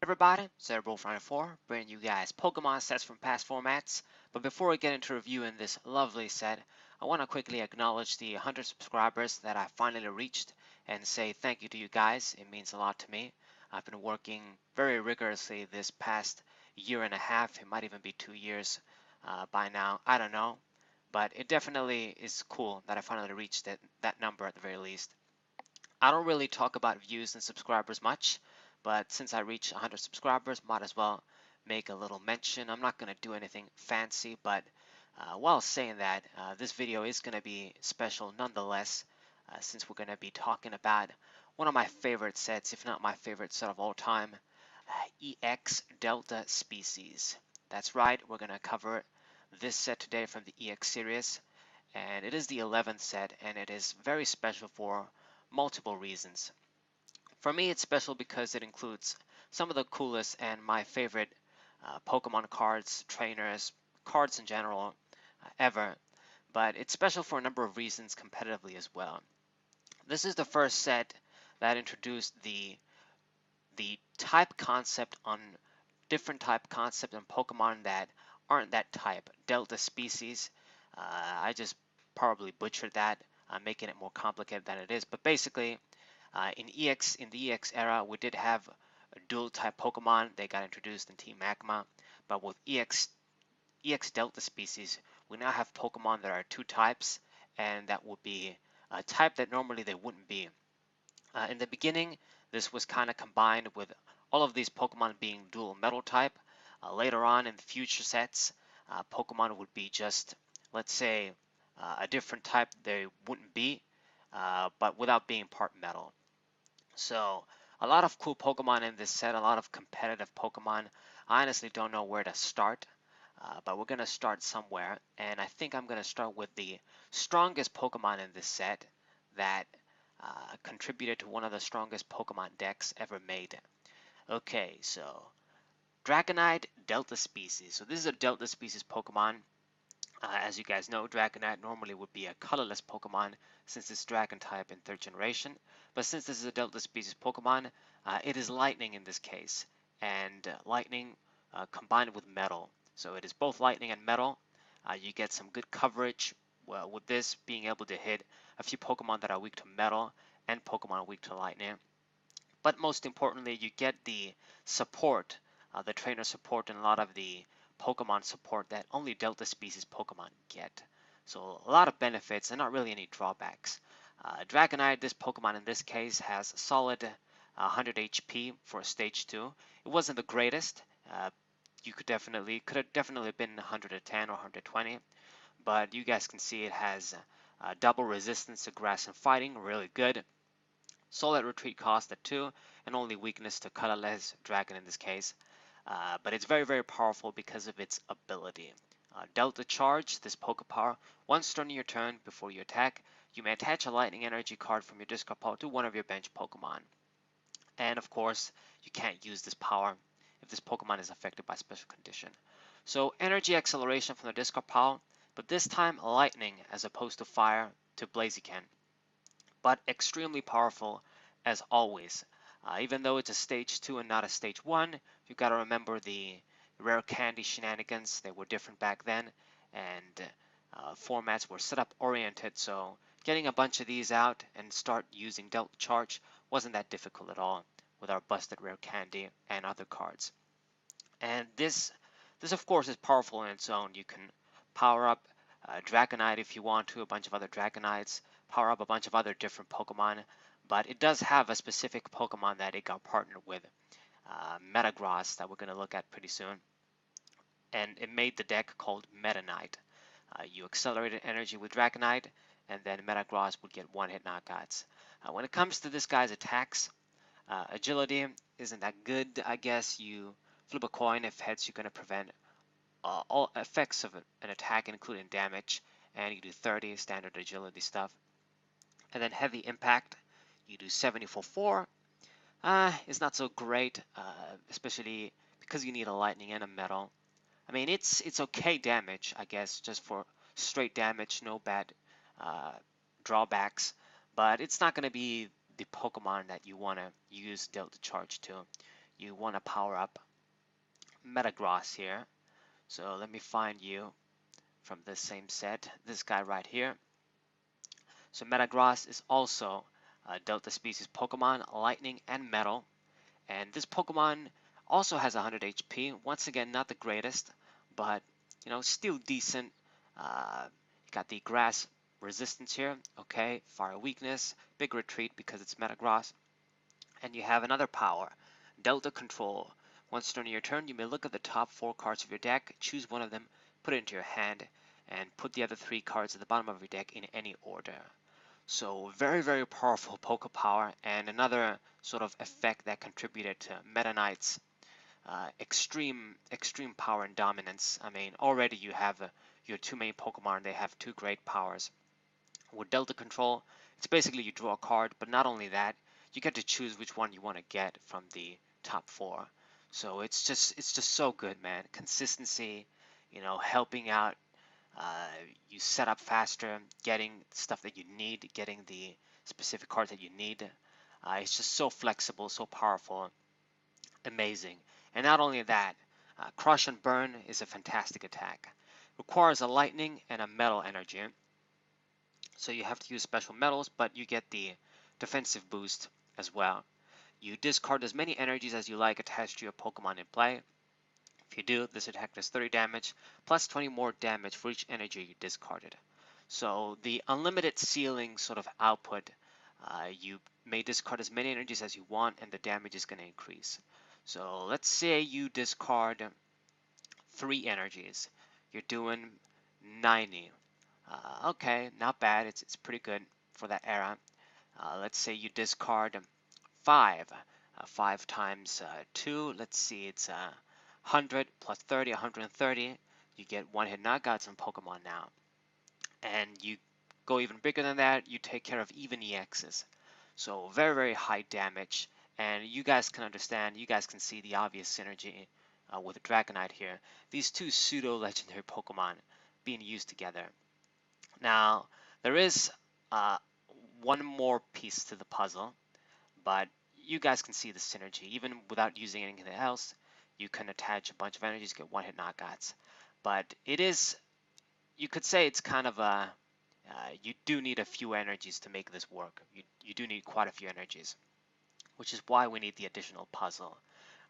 Everybody, Cerebral94, bringing you guys Pokemon sets from past formats. But before we get into reviewing this lovely set, I want to quickly acknowledge the 100 subscribers that I finally reached and say thank you to you guys. It means a lot to me. I've been working very rigorously this past year and a half. It might even be 2 years by now. I don't know. But it definitely is cool that I finally reached that number at the very least. I don't really talk about views and subscribers much, but since I reached 100 subscribers, might as well make a little mention. I'm not going to do anything fancy, but while saying that, this video is going to be special nonetheless, since we're going to be talking about one of my favorite sets, if not my favorite set of all time, EX Delta Species. That's right, we're going to cover this set today from the EX series, and it is the 11th set, and it is very special for multiple reasons. For me, it's special because it includes some of the coolest and my favorite Pokemon cards, trainers, cards in general ever, but it's special for a number of reasons competitively as well. This is the first set that introduced the type concept on different type concept on Pokemon that aren't that type. Delta species. I just probably butchered that, making it more complicated than it is. But basically, in the EX era, we did have dual type Pokemon. They got introduced in Team Magma. But with EX Delta species, we now have Pokemon that are two types, and that would be a type that normally they wouldn't be. In the beginning, this was kind of combined with all of these Pokemon being dual metal type. Later on in the future sets, Pokemon would be just, let's say, a different type they wouldn't be, but without being part metal. So a lot of cool Pokemon in this set, a lot of competitive Pokemon. I honestly don't know where to start, but we're going to start somewhere. And I think I'm going to start with the strongest Pokemon in this set that contributed to one of the strongest Pokemon decks ever made. Okay, so Dragonite Delta Species. So this is a Delta Species Pokemon. As you guys know, Dragonite normally would be a colorless Pokemon since it's Dragon type in 3rd generation. But since this is a Delta Species Pokemon, it is Lightning in this case. And Lightning combined with Metal. So it is both Lightning and Metal. You get some good coverage with this being able to hit a few Pokemon that are weak to Metal and Pokemon weak to Lightning. But most importantly, you get the support, the trainer support, and a lot of the Pokemon support that only Delta Species Pokemon get. So a lot of benefits and not really any drawbacks. Dragonite, this Pokemon in this case, has a solid 100 HP for Stage 2. It wasn't the greatest. Could have definitely been 110 or 120, but you guys can see it has double resistance to grass and fighting, really good. Solid retreat cost at 2, and only weakness to colorless dragon in this case. But it's very, very powerful because of its ability. Delta Charge, this Pokepower. Once during your turn, before you attack, you may attach a Lightning Energy card from your discard pile to one of your bench Pokemon. And of course, you can't use this power if this Pokemon is affected by special condition. So Energy Acceleration from the discard pile, but this time Lightning as opposed to Fire to Blaziken. But extremely powerful as always. Even though it's a stage 2 and not a stage 1, you got to remember the rare candy shenanigans. They were different back then, and formats were setup oriented, so getting a bunch of these out and start using Delta Charge wasn't that difficult at all with our busted rare candy and other cards. And this of course is powerful in its own. You can power up Dragonite if you want to, a bunch of other Dragonites, power up a bunch of other different Pokemon, but it does have a specific Pokemon that it got partnered with, Metagross, that we're going to look at pretty soon. And it made the deck called Metanite. You accelerated energy with Dragonite, and then Metagross would get one-hit knockouts. When it comes to this guy's attacks, agility isn't that good, I guess. You flip a coin. If heads, you're going to prevent all effects of an attack, including damage, and you do 30 standard agility stuff. And then heavy impact, you do 70 for 4. It's not so great, especially because you need a lightning and a metal. I mean, it's okay damage, I guess, just for straight damage, no bad drawbacks, but it's not going to be the Pokemon that you want to use Delta Charge to. you want to power up Metagross here. So let me find you from this same set, this guy right here. So Metagross is also a Delta species Pokemon, Lightning and Metal. And this Pokemon also has 100 HP. Once again, not the greatest, but still decent. You got the grass resistance here. Okay, fire weakness, big retreat because it's Metagross. And you have another power, Delta Control. Once during your turn, you may look at the top 4 cards of your deck, choose one of them, put it into your hand, and put the other 3 cards at the bottom of your deck in any order. So very, very powerful Poke Power, and another sort of effect that contributed to Meta extreme power and dominance. I mean, already you have your 2 main Pokemon, they have 2 great powers. With Delta Control, it's basically you draw a card, but not only that, you get to choose which one you want to get from the top 4. So it's just so good, man. Consistency, helping out. You set up faster, getting stuff that you need, getting the specific cards that you need. It's just so flexible, so powerful, amazing. And not only that, Crush and Burn is a fantastic attack. Requires a lightning and a metal energy. So you have to use special metals, but you get the defensive boost as well. You discard as many energies as you like attached to your Pokemon in play. If you do, this attack does 30 damage, plus 20 more damage for each energy you discarded. So the unlimited ceiling sort of output, you may discard as many energies as you want, and the damage is going to increase. So let's say you discard 3 energies. You're doing 90. Okay, not bad. It's pretty good for that era. Let's say you discard 5. 5 times 2, let's see, it's 100 plus 30, 130. You get one-hit knockouts on Pokemon now. And you go even bigger than that, you take care of even EXs. So very, very high damage. And you guys can understand, you guys can see the obvious synergy with Dragonite here. These 2 pseudo-legendary Pokemon being used together. Now, there is one more piece to the puzzle, but you guys can see the synergy. Even without using anything else, you can attach a bunch of energies, get one-hit knockouts. But it is, you could say it's kind of a, you do need a few energies to make this work. You do need quite a few energies, which is why we need the additional puzzle.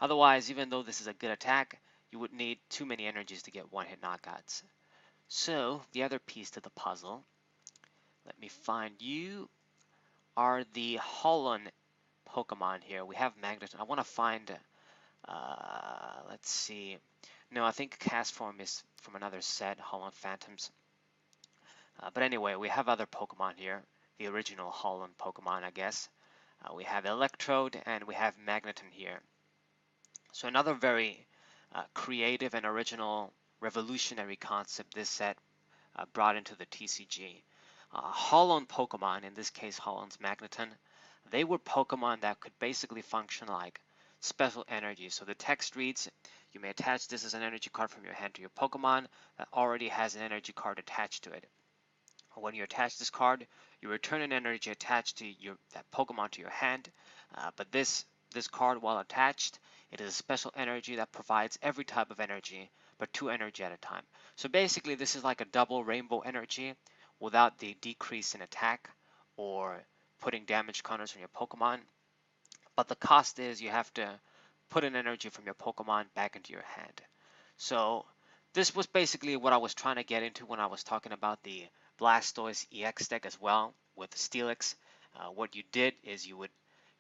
Otherwise, even though this is a good attack, you would need too many energies to get one-hit knockouts. So the other piece to the puzzle, let me find you, are the holon Pokemon here. We have Magneton. I want to find, let's see. No, I think Castform is from another set, Holon Phantoms. But anyway, we have other Pokemon here. The original Holon Pokemon, I guess. We have Electrode and we have Magneton here. So another very creative and original revolutionary concept this set brought into the TCG. Holon Pokemon, in this case Holon's Magneton, they were Pokemon that could basically function like special energy. So the text reads, you may attach this as an energy card from your hand to your Pokemon that already has an energy card attached to it. When you attach this card, you return an energy attached to that Pokemon to your hand, but this card, while attached, it is a special energy that provides every type of energy, but 2 energy at a time. So basically, this is like a double rainbow energy without the decrease in attack or putting damage counters on your Pokemon. But the cost is you have to put an energy from your Pokemon back into your hand. So this was basically what I was trying to get into when I was talking about the Blastoise EX deck as well with Steelix. What you did is you would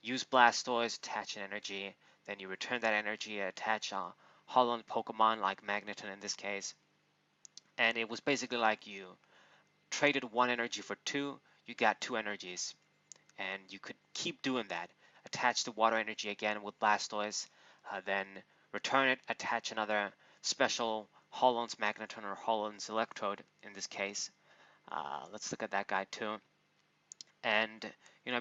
use Blastoise, attach an energy, then you return that energy, attach a Holon Pokemon like Magneton in this case. And it was basically like you traded 1 energy for 2, you got 2 energies. And you could keep doing that. Attach the water energy again with Blastoise, then return it, attach another special Holon's Magneton or Holon's Electrode in this case. Let's look at that guy too. And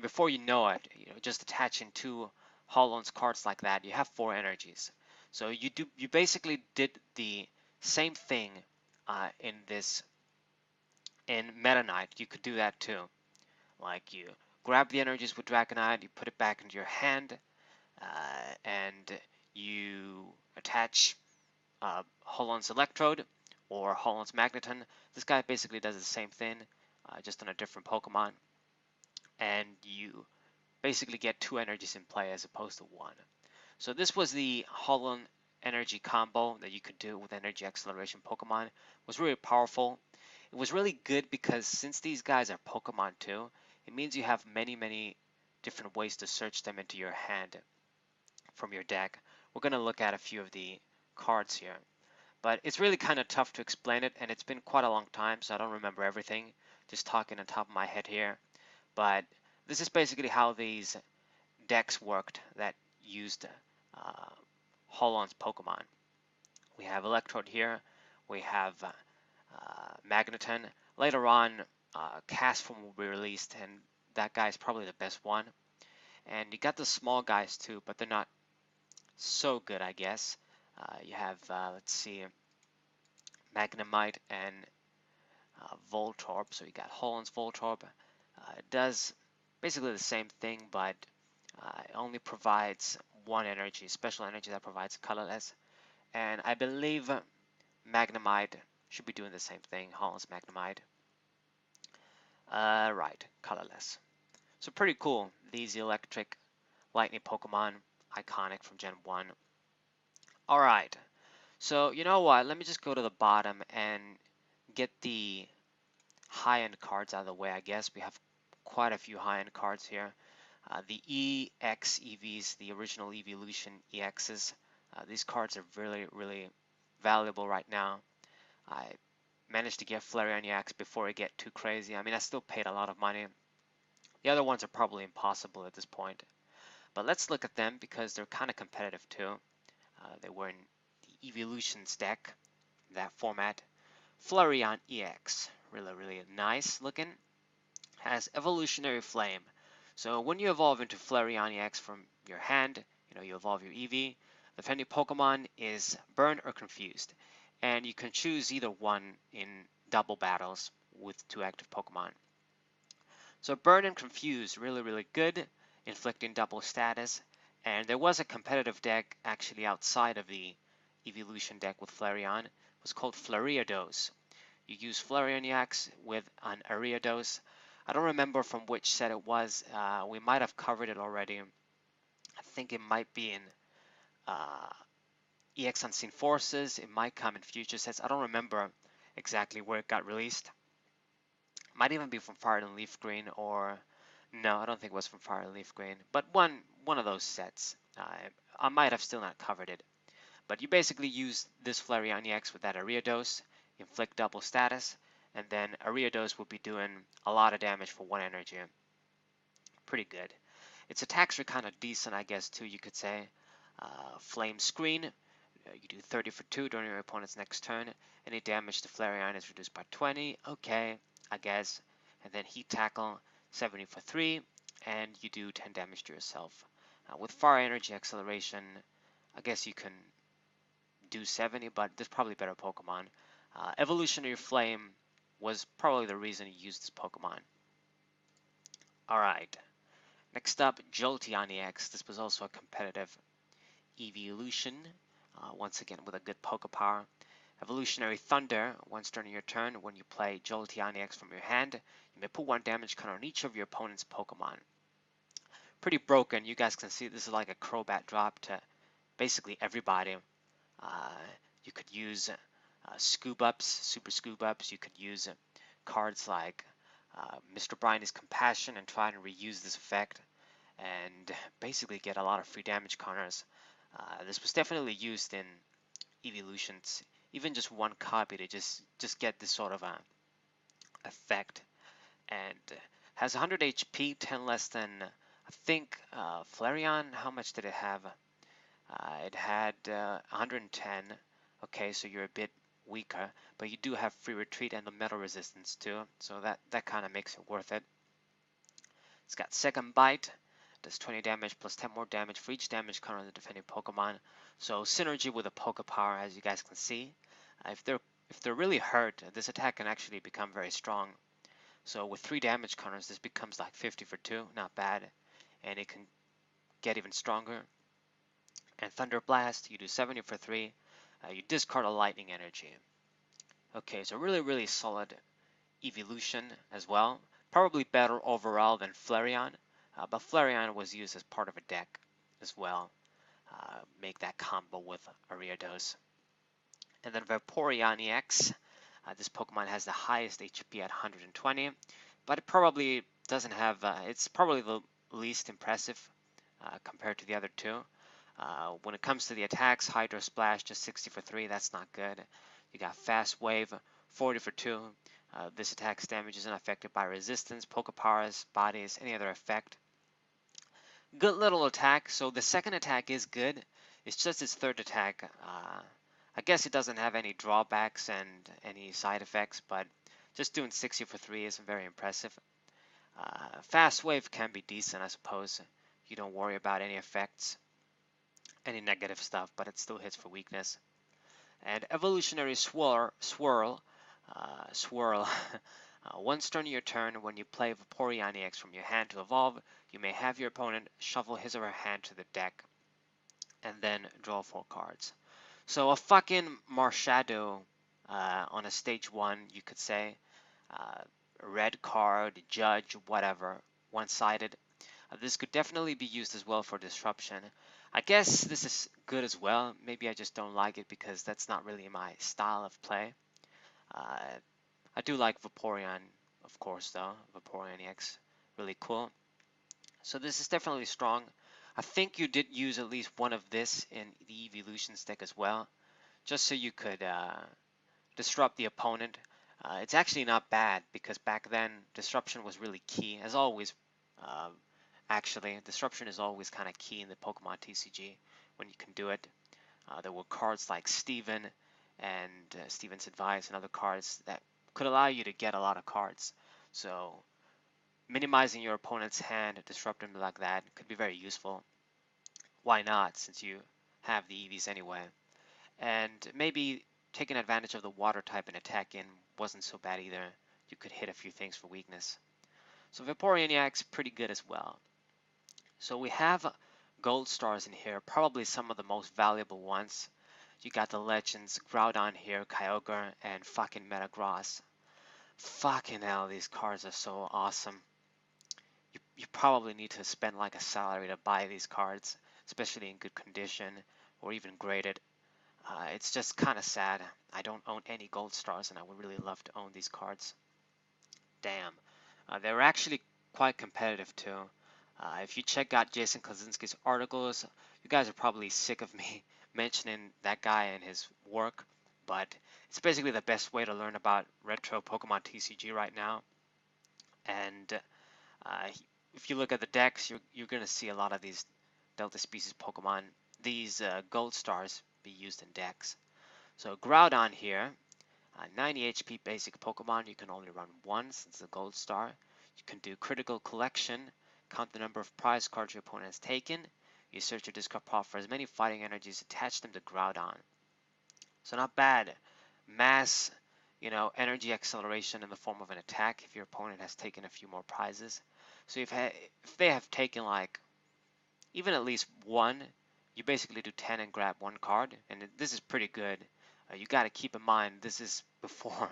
before you know it, just attaching 2 Holon's cards like that, you have 4 energies. So you basically did the same thing in metanite. You could do that too. Like you grab the energies with Dragonite, you put it back into your hand, and you attach holon's electrode or holon's magneton. This guy basically does the same thing, just on a different Pokemon, and you basically get 2 energies in play as opposed to 1. So this was the holon energy combo that you could do with energy acceleration Pokemon. It was really powerful. It was really good because since these guys are Pokemon too, it means you have many different ways to search them into your hand from your deck. We're going to look at a few of the cards here, but it's really kind of tough to explain it, and it's been quite a long time, so I don't remember everything, just talking on top of my head here. But this is basically how these decks worked that used Holon's Pokemon. We have Electrode here, we have Magneton. Later on, Castform will be released, and that guy is probably the best one. And you got the small guys too, but they're not so good, I guess. You have, let's see, Magnemite and Voltorb. So you got Holland's Voltorb. It does basically the same thing, but it only provides 1 energy, special energy that provides colorless. And I believe Magnemite should be doing the same thing, Holland's Magnemite. Right, colorless. So pretty cool. These electric lightning Pokemon, iconic from Gen 1. Alright, so you know what? Let me just go to the bottom and get the high-end cards out of the way, I guess. We have quite a few high-end cards here. The EX EVs, the original Evolution EXs. These cards are really valuable right now. I managed to get Flareon EX before it get too crazy. I mean, I still paid a lot of money. The other ones are probably impossible at this point. But let's look at them because they're kind of competitive too. They were in the Evolutions deck, that format. Flareon EX, really nice looking. Has Evolutionary Flame. So when you evolve into Flareon EX from your hand, you evolve your EV, the defending Pokemon is Burn or Confused. And you can choose either one in double battles with 2 active Pokemon. So Burn and Confuse, really good, inflicting double status. And there was a competitive deck actually outside of the Evolution deck with Flareon. It was called Flariados. You use Flareon EX with an Ariados. I don't remember from which set it was. We might have covered it already. I think it might be in EX Unseen Forces. It might come in future sets. I don't remember exactly where it got released. Might even be from Fire and Leaf Green, or no, I don't think it was from Fire and Leaf Green, but one of those sets. I might have still not covered it, but you basically use this Flareon EX with that Ariados, inflict double status, and then Ariados will be doing a lot of damage for 1 energy. Pretty good. Its attacks are kind of decent, I guess, too, you could say. Flame Screen, you do 30 for 2 during your opponent's next turn. Any damage to Flareon is reduced by 20. Okay, I guess. And then Heat Tackle, 70 for 3, and you do 10 damage to yourself. With Fire Energy Acceleration, I guess you can do 70, but there's probably better Pokemon. Evolutionary Flame was probably the reason you used this Pokemon. Alright, next up, Jolteon EX. This was also a competitive evolution, once again with a good Poke Power. Evolutionary Thunder, once during your turn, when you play Jolteon EX from your hand, you may put 1 damage counter on each of your opponent's Pokemon. Pretty broken. You guys can see this is like a Crobat drop to basically everybody. You could use Scoop Ups, Super Scoop Ups. You could use cards like Mr. Briney's Compassion and try and reuse this effect and basically get a lot of free damage counters. This was definitely used in Evolutions, even just 1 copy to just get this sort of effect. And has 100 HP, 10 less than, I think, Flareon. How much did it have? It had 110. Okay, so you're a bit weaker, but you do have free retreat and the metal resistance too, so that kind of makes it worth it. It's got Second Bite, does 20 damage plus 10 more damage for each damage counter on the defending Pokemon. So synergy with a Poke Power, as you guys can see. If they're really hurt, this attack can actually become very strong. So with 3 damage counters, this becomes like 50 for 2, not bad, and it can get even stronger. And Thunder Blast, you do 70 for 3. You discard a lightning energy. Okay, so really solid evolution as well. Probably better overall than Flareon, but Flareon was used as part of a deck as well. Make that combo with Ariados. And then Vaporeon EX. This Pokemon has the highest HP at 120, but it probably doesn't have, it's probably the least impressive compared to the other two. When it comes to the attacks, Hydro Splash just 60 for 3, that's not good. You got Fast Wave, 40 for 2. This attack's damage isn't affected by resistance, Pokepowers, bodies, any other effect. Good little attack, so the second attack is good. It's just its third attack. I guess it doesn't have any drawbacks and any side effects, but just doing 60 for 3 isn't very impressive. Fast Wave can be decent, I suppose. You don't worry about any effects, any negative stuff, but it still hits for weakness. And Evolutionary Swirl. Once during your turn, when you play Vaporeon EX from your hand to evolve, you may have your opponent shuffle his or her hand to the deck and then draw 4 cards. So a fucking Marshadow on a stage 1, you could say. Red card, judge, whatever, one-sided. This could definitely be used as well for disruption. I guess this is good as well. Maybe I just don't like it because that's not really my style of play. I do like Vaporeon, of course, though. Vaporeon EX, really cool. So this is definitely strong. I think you did use at least one of this in the Evolution deck as well, just so you could disrupt the opponent. It's actually not bad because back then disruption was really key, as always. Actually, disruption is always kind of key in the Pokemon TCG when you can do it. There were cards like Steven and Steven's Advice and other cards that could allow you to get a lot of cards. So minimizing your opponent's hand, disrupting them like that could be very useful. Why not, since you have the EVs anyway? And maybe taking advantage of the water type and attack in wasn't so bad either. You could hit a few things for weakness. So Vaporeon EX pretty good as well. So we have gold stars in here, probably some of the most valuable ones. You got the legends, Groudon here, Kyogre, and fucking Metagross. Fucking hell, these cards are so awesome. You probably need to spend like a salary to buy these cards, especially in good condition or even graded. It's just kind of sad. I don't own any gold stars and I would really love to own these cards. Damn. They were actually quite competitive too. If you check out Jason Kaczynski's articles, you guys are probably sick of me mentioning that guy and his work, but it's basically the best way to learn about retro Pokemon TCG right now. And if you look at the decks, you're going to see a lot of these Delta Species Pokemon, these gold stars be used in decks. So Groudon here, 90 HP basic Pokemon, you can only run one since the gold star. You can do critical collection, count the number of prize cards your opponent has taken. You search your discard pile for as many fighting energies, attach them to Groudon. So not bad. Mass, energy acceleration in the form of an attack if your opponent has taken a few more prizes. So if they have taken like even at least one, you basically do 10 and grab one card, and this is pretty good. You got to keep in mind this is before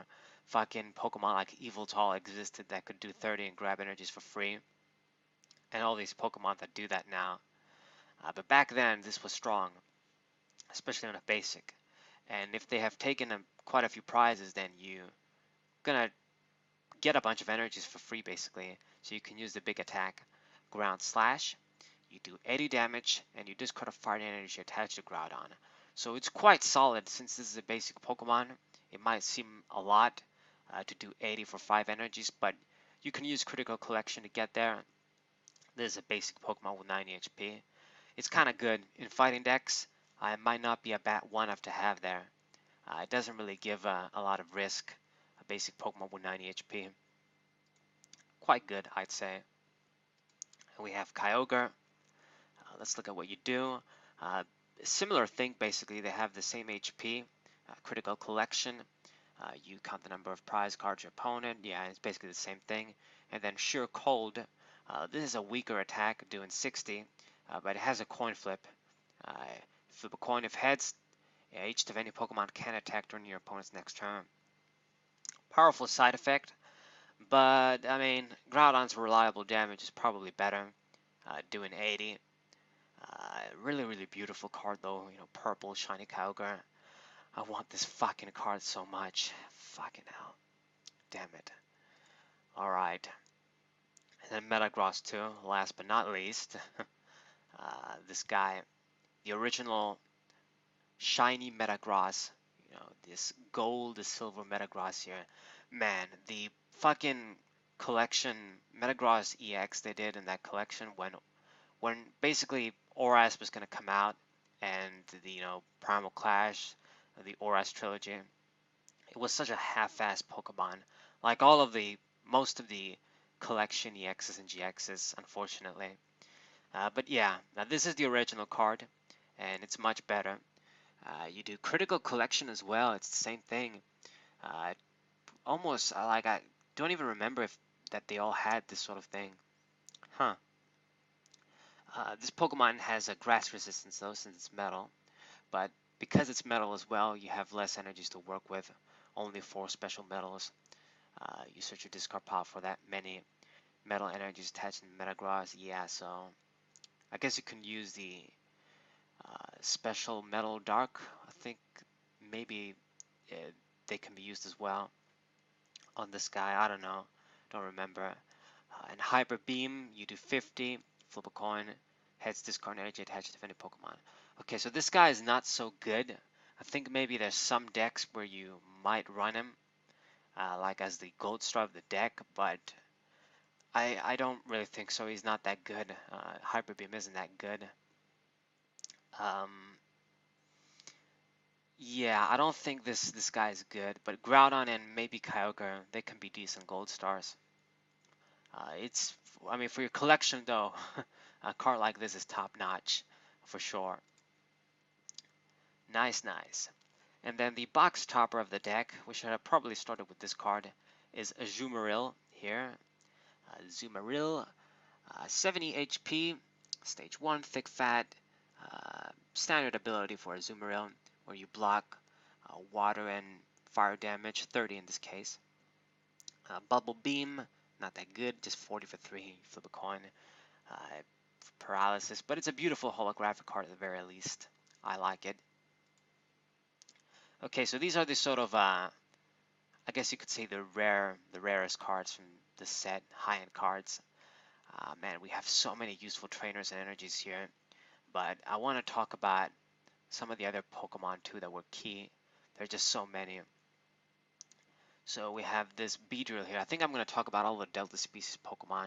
fucking Pokemon like Yveltal existed that could do 30 and grab energies for free, and all these Pokemon that do that now. But back then this was strong, especially on a basic. And if they have taken quite a few prizes, then you're gonna get a bunch of energies for free basically. So you can use the big attack, Ground Slash. You do 80 damage and you discard a fighting energy attached to Groudon. So it's quite solid since this is a basic Pokemon. It might seem a lot to do 80 for 5 energies, but you can use critical collection to get there. This is a basic Pokemon with 90 HP. It's kind of good in fighting decks. It might not be a bad one-off to have there. It doesn't really give a lot of risk. A basic Pokemon with 90 HP. Quite good, I'd say. And we have Kyogre. Let's look at what you do. Similar thing, basically. They have the same HP. Critical collection. You count the number of prize cards your opponent. Yeah, it's basically the same thing. And then Sure Cold. This is a weaker attack, doing 60, but it has a coin flip. Flip a coin if heads. Yeah, each of any Pokemon can attack during your opponent's next turn. Powerful side effect, but I mean, Groudon's reliable damage is probably better, doing 80. Really beautiful card though, you know, purple shiny Kyogre. I want this fucking card so much. Fucking hell. Damn it. Alright. And then Metagross too, last but not least. This guy, the original shiny Metagross, you know, this gold to silver Metagross here. Man, the fucking collection Metagross EX they did in that collection when basically ORAS was gonna come out and the Primal Clash, the ORAS trilogy. It was such a half-assed Pokemon. Like most of the collection EXs and GXs, unfortunately. But yeah, now this is the original card, and it's much better. You do critical collection as well. It's the same thing. Almost like I don't even remember if that they all had this sort of thing. Huh. This Pokemon has a grass resistance though, since it's metal. But because it's metal as well, you have less energies to work with. Only 4 special metals. You search your discard pile for that many metal energies attached in Metagross. Yeah, so I guess you can use the special metal dark. I think maybe they can be used as well on this guy. I don't know. Don't remember. And Hyper Beam, you do 50. Flip a coin. Heads discard energy attached to any Pokemon. Okay, so this guy is not so good. I think maybe there's some decks where you might run him, like as the gold star of the deck, but I don't really think so. He's not that good. Hyper Beam isn't that good. Yeah, I don't think this guy is good, but Groudon and maybe Kyogre, they can be decent gold stars. I mean, for your collection though, a card like this is top notch for sure. Nice. And then the box topper of the deck, we should have probably started with this card, is Azumarill here. Azumarill, 70 HP, stage 1, thick fat, standard ability for Azumarill, where you block water and fire damage, 30 in this case. Bubble Beam, not that good, just 40 for 3, flip a coin. Paralysis, but it's a beautiful holographic card at the very least. I like it. Okay, so these are the sort of, I guess you could say the rarest cards from the set, high-end cards. Man, we have so many useful trainers and energies here, but I want to talk about some of the other Pokemon too that were key. There are just so many. So we have this Beedrill here. I think I'm going to talk about all the Delta species Pokemon.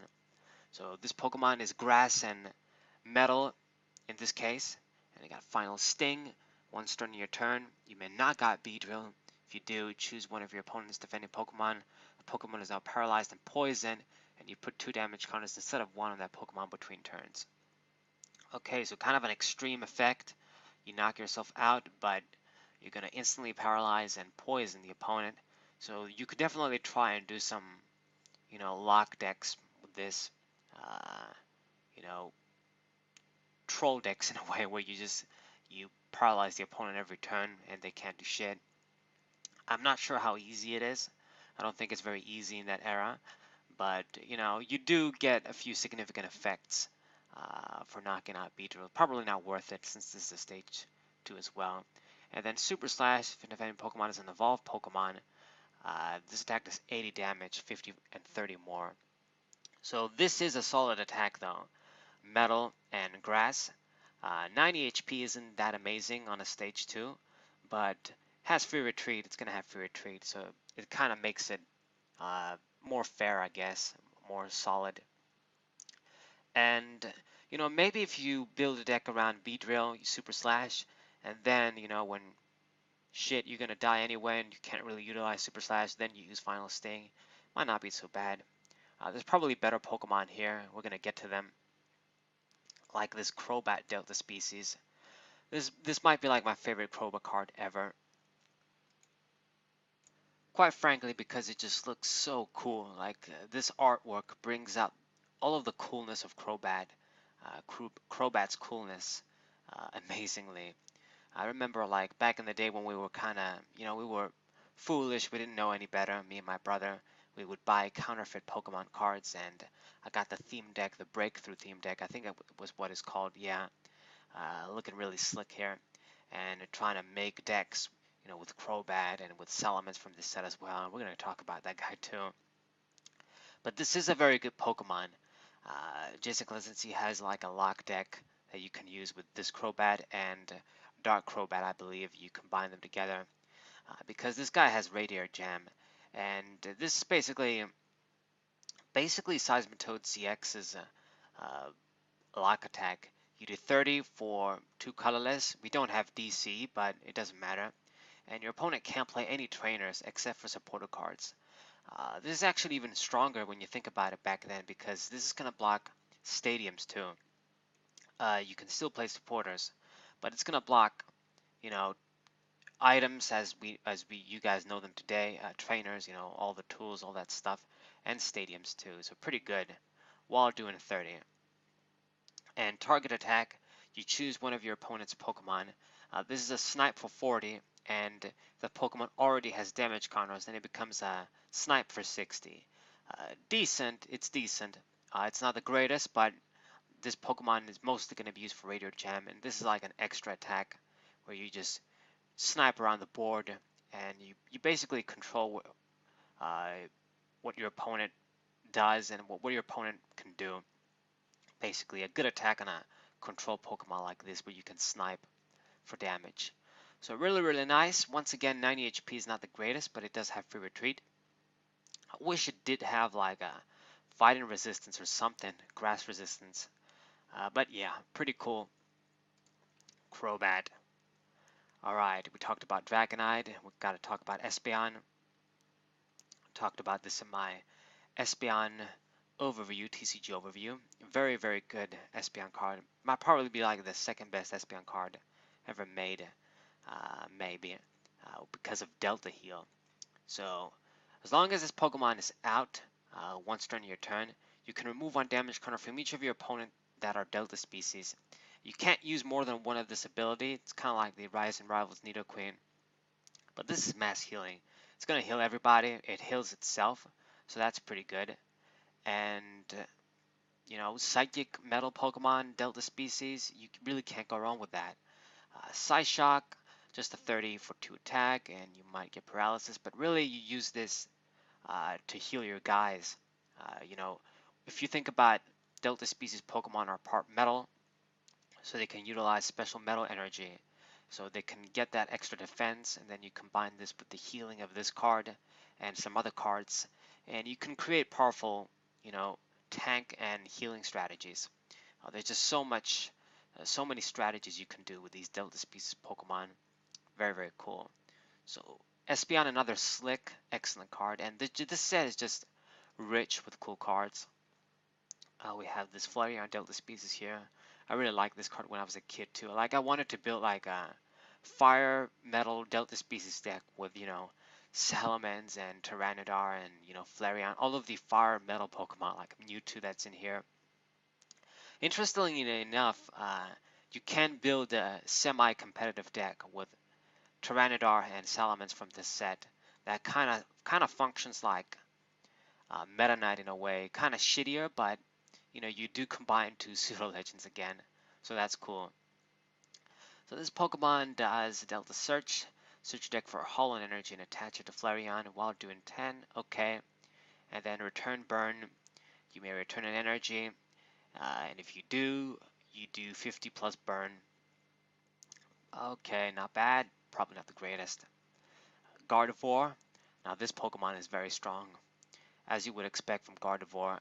So this Pokemon is grass and metal in this case. And you got Final Sting. Once during your turn, you may not got Beedrill. If you do, choose one of your opponent's defending Pokemon. The Pokemon is now paralyzed and poisoned, and you put 2 damage counters instead of 1 on that Pokemon between turns. Okay, so kind of an extreme effect. You knock yourself out, but you're going to instantly paralyze and poison the opponent. So you could definitely try and do some, lock decks with this, troll decks in a way where you paralyze the opponent every turn and they can't do shit. I'm not sure how easy it is. I don't think it's very easy in that era, but you do get a few significant effects for knocking out Beedrill. Probably not worth it since this is a stage 2 as well. And then Super Slash, if any Pokemon is an evolved Pokemon, this attack does 80 damage, 50 and 30 more. So this is a solid attack though. Metal and grass. 90 HP isn't that amazing on a stage 2, but has free retreat. It's going to have free retreat, so it kind of makes it more fair, I guess, more solid. And, maybe if you build a deck around Beedrill, you Super Slash, and then, when shit, you're going to die anyway and you can't really utilize Super Slash, then you use Final Sting. Might not be so bad. There's probably better Pokemon here. We're going to get to them. Like this Crobat Delta species. This might be like my favorite Crobat card ever. Quite frankly, because it just looks so cool. Like this artwork brings out all of the coolness of Crobat. Crobat's coolness amazingly. I remember like back in the day when we were kind of, we were foolish. We didn't know any better. Me and my brother, we would buy counterfeit Pokemon cards, and I got the theme deck, the Breakthrough theme deck. I think it was what it's called. Yeah, looking really slick here, and trying to make decks, with Crobat and with Salamence from this set as well. And we're gonna talk about that guy too. But this is a very good Pokemon. Jason Clasinski has like a lock deck that you can use with this Crobat and Dark Crobat, I believe. You combine them together because this guy has Radiant Jam, and this is basically Seismitoad CX's lock attack. You do 30 for 2 colorless. We don't have DC, but it doesn't matter. And your opponent can't play any trainers except for supporter cards. This is actually even stronger when you think about it back then because this is going to block stadiums too. You can still play supporters, but it's going to block, you know, items as we you guys know them today, trainers, all the tools, all that stuff, and stadiums too. So pretty good while doing 30. And target attack, you choose one of your opponent's Pokemon. This is a snipe for 40, and the Pokemon already has damage counters, then it becomes a snipe for 60. Decent, it's decent. It's not the greatest, but this Pokemon is mostly going to be used for Radio Jam, and this is like an extra attack where you just snipe around the board, and you basically control uh, what your opponent does and what your opponent can do. Basically, a good attack on a control Pokemon like this where you can snipe for damage. So really, really nice. Once again, 90 HP is not the greatest, but it does have free retreat. I wish it did have like a fighting resistance or something, grass resistance. But yeah, pretty cool. Crobat. Alright, we talked about Dragonite. We've got to talk about Espeon. Talked about this in my Espeon overview, TCG overview. Very, very good Espeon card. Might probably be like the second best Espeon card ever made, maybe, because of Delta Heal. So, as long as this Pokemon is out once during your turn, you can remove one damage counter from each of your opponent that are Delta species. You can't use more than one of this ability. It's kind of like the Rise and Rivals Nidoqueen. But this is mass healing. It's going to heal everybody. It heals itself. So that's pretty good. And, Psychic Metal Pokemon, Delta species, you really can't go wrong with that. Psyshock, just a 30 for 2 attack, and you might get paralysis. But really, you use this to heal your guys. If you think about Delta species Pokemon are part metal, so they can utilize special metal energy. So they can get that extra defense, and then you combine this with the healing of this card and some other cards, and you can create powerful, tank and healing strategies. There's just so many strategies you can do with these Delta species Pokemon. Very, very cool. So Espeon, another slick, excellent card, and this set is just rich with cool cards. We have this Flareon Delta species here. I really like this card when I was a kid too. Like I wanted to build like a fire metal Delta species deck with Salamence and Tyranitar and Flareon, all of the fire metal Pokemon like Mewtwo that's in here. Interestingly enough, you can build a semi-competitive deck with Tyranitar and Salamence from this set that kind of functions like Meta Knight in a way, kind of shittier, but you do combine two pseudo legends again, so that's cool. So this Pokemon does Delta Search deck for Holon Energy and attach it to Flareon while doing 10. Okay, and then return burn. You may return an energy, and if you do, you do 50 plus burn. Okay, not bad. Probably not the greatest. Gardevoir. Now this Pokemon is very strong, as you would expect from Gardevoir.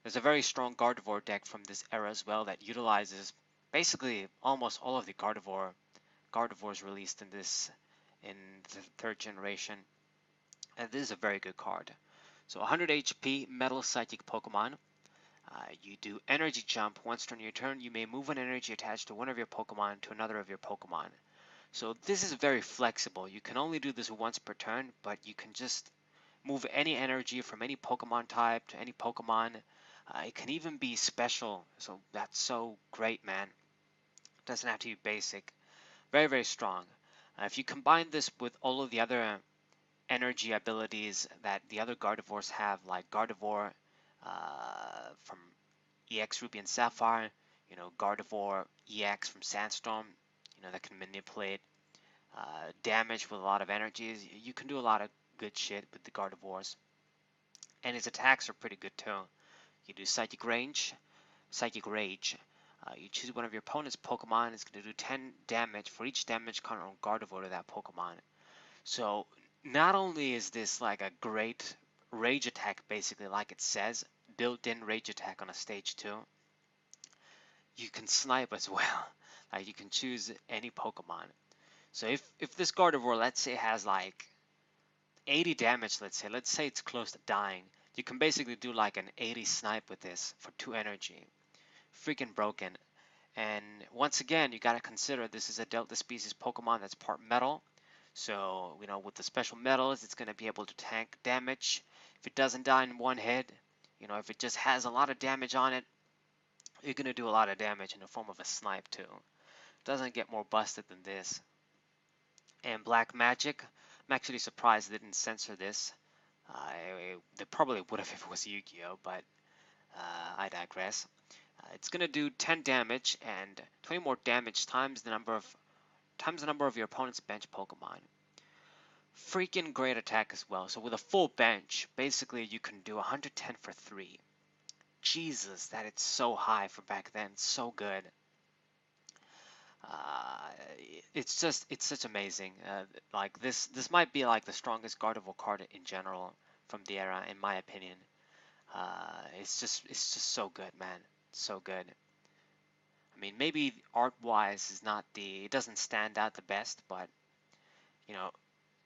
There's a very strong Gardevoir deck from this era as well that utilizes basically almost all of the Gardevoirs released in the third generation. And this is a very good card. So 100 HP Metal Psychic Pokemon. You do Energy Jump. Once during your turn, you may move an energy attached to one of your Pokemon to another of your Pokemon. So this is very flexible. You can only do this once per turn, but you can just move any energy from any Pokemon type to any Pokemon. It can even be special, so that's so great, man. It doesn't have to be basic. Very, very strong. If you combine this with all of the other energy abilities that the other Gardevoirs have, like Gardevoir from EX Ruby and Sapphire, Gardevoir EX from Sandstorm, that can manipulate damage with a lot of energies. You can do a lot of good shit with the Gardevoirs. And his attacks are pretty good too. You do Psychic Range, Psychic Rage. You choose one of your opponent's Pokemon. It's going to do 10 damage for each damage counter on Gardevoir to that Pokemon. So not only is this like a great rage attack, basically like it says, built-in rage attack on a stage 2, you can snipe as well. Like you can choose any Pokemon. So if this Gardevoir, let's say, has like 80 damage, let's say it's close to dying, you can basically do like an 80 snipe with this for 2 energy. Freaking broken. And once again, you gotta consider this is a Delta species Pokemon that's part metal. So, with the special metals, it's gonna be able to tank damage. If it doesn't die in one hit, if it just has a lot of damage on it, you're gonna do a lot of damage in the form of a snipe too. Doesn't get more busted than this. And Black Magic, I'm actually surprised they didn't censor this. They probably would have if it was Yu-Gi-Oh, but I digress. It's gonna do 10 damage and 20 more damage times the number of your opponent's bench Pokemon. Freaking great attack as well. So with a full bench, basically you can do 110 for 3. Jesus, that it's so high for back then. So good. It's such amazing. Like this might be like the strongest Gardevoir card in general from the era, in my opinion. It's just so good, man. So good. I mean, maybe art-wise it doesn't stand out the best, but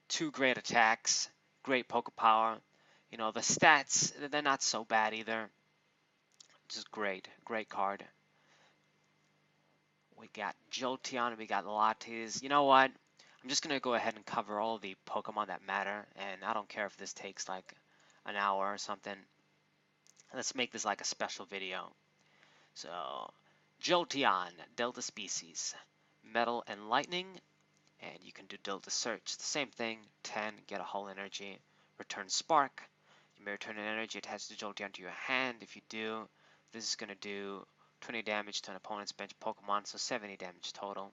2 great attacks, great Poke Power. The stats, they're not so bad either. Just great card. We got Jolteon, we got Latias. You know what? I'm just gonna go ahead and cover all the Pokemon that matter, and I don't care if this takes like an hour or something. Let's make this like a special video. So, Jolteon, Delta species, Metal and Lightning, and you can do Delta Search. The same thing, 10, get a whole energy, return Spark. You may return an energy attached to Jolteon to your hand. If you do, this is going to do 20 damage to an opponent's bench Pokemon, so 70 damage total.